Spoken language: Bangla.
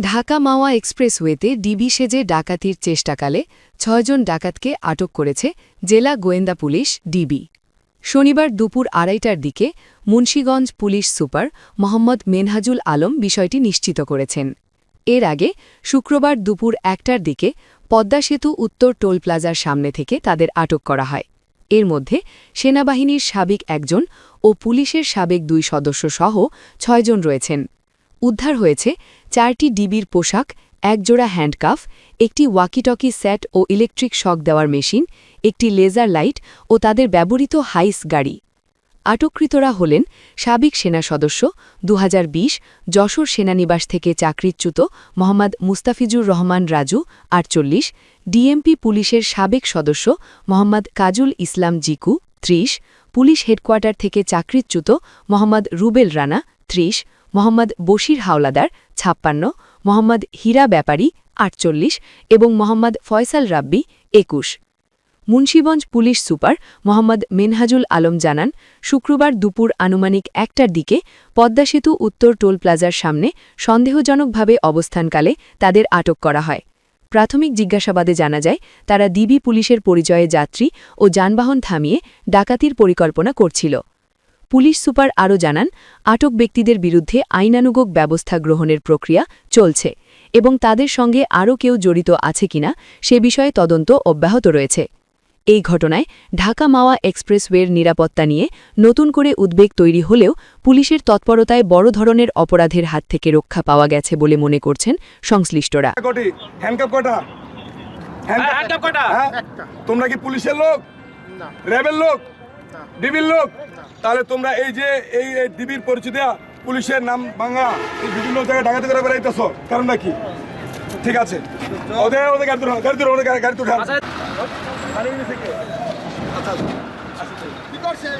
ঢাকা মাওয়া এক্সপ্রেসওয়েতে ডিবি সেজে ডাকাতির চেষ্টাকালে ৬ জন ডাকাতকে আটক করেছে জেলা গোয়েন্দা পুলিশ ডিবি। শনিবার দুপুর আড়াইটার দিকে মুন্সীগঞ্জ পুলিশ সুপার মোহাম্মদ মেনহাজুল আলম বিষয়টি নিশ্চিত করেছেন। এর আগে শুক্রবার দুপুর ১টার দিকে পদ্মা সেতু উত্তর টোল প্লাজার সামনে থেকে তাদের আটক করা হয়। এর মধ্যে সেনাবাহিনীর সাবেক একজন ও পুলিশের সাবেক ২ সদস্য সহ ৬ জন রয়েছেন। উদ্ধার হয়েছে ৪টি ডিবির পোশাক, একজোড়া হ্যান্ডকাফ, একটি ওয়াকিটকি সেট ও ইলেকট্রিক শক দেওয়ার মেশিন, একটি লেজার লাইট ও তাদের ব্যবহৃত হাইস গাড়ি। আটককৃতরা হলেন সাবেক সেনা সদস্য ২০২০ যশোর সেনানিবাস থেকে চাকরিচ্যুত মোহাম্মদ মুস্তাফিজুর রহমান রাজু ৪৮, ডিএমপি পুলিশের সাবেক সদস্য মোহাম্মদ কাজুল ইসলাম জিকু ৩০, পুলিশ হেডকোয়ার্টার থেকে চাকরিচ্যুত মোহাম্মদ রুবেল রানা ৩০, মোহাম্মদ বশির হাওলাদার ৫৬, মোহাম্মদ হীরা ব্যাপারী ৪৮ এবং মোহাম্মদ ফয়সাল রাব্বি ২১। মুন্সীগঞ্জ পুলিশ সুপার মোহাম্মদ মেনহাজুল আলম জানান, শুক্রবার দুপুর আনুমানিক ১টার দিকে পদ্মা সেতু উত্তর টোল প্লাজার সামনে সন্দেহজনকভাবে অবস্থানকালে তাদের আটক করা হয়। প্রাথমিক জিজ্ঞাসাবাদে জানা যায়, তারা ডিবি পুলিশের পরিচয়ে যাত্রী ও যানবাহন থামিয়ে ডাকাতির পরিকল্পনা করছিল। পুলিশ সুপার আরও জানান, আটক ব্যক্তিদের বিরুদ্ধে আইনানুগ ব্যবস্থা গ্রহণের প্রক্রিয়া চলছে এবং তাদের সঙ্গে আরও কেউ জড়িত আছে কিনা সে বিষয়ে তদন্ত অব্যাহত রয়েছে। এই ঘটনায় ঢাকা মাওয়া এক্সপ্রেসওয়ের নিরাপত্তা নিয়ে নতুন করে উদ্বেগ তৈরি হলেও পুলিশের তৎপরতায় বড় ধরনের অপরাধের হাত থেকে রক্ষা পাওয়া গেছে বলে মনে করছেন সংশ্লিষ্টরা। তোমরা কি পুলিশের লোক, র্যাবের লোক, ডিবির লোক? তাহলে তোমরা এই যে এই ডিবির পরিচয় দেয়া পুলিশের নাম ভাঙা এই বিভিন্ন জায়গায় ডাকাতি করে বেড়াইতেছ, কারণটা কি? ঠিক আছে, ওদের গাড়ি তো উঠান। কি করছে?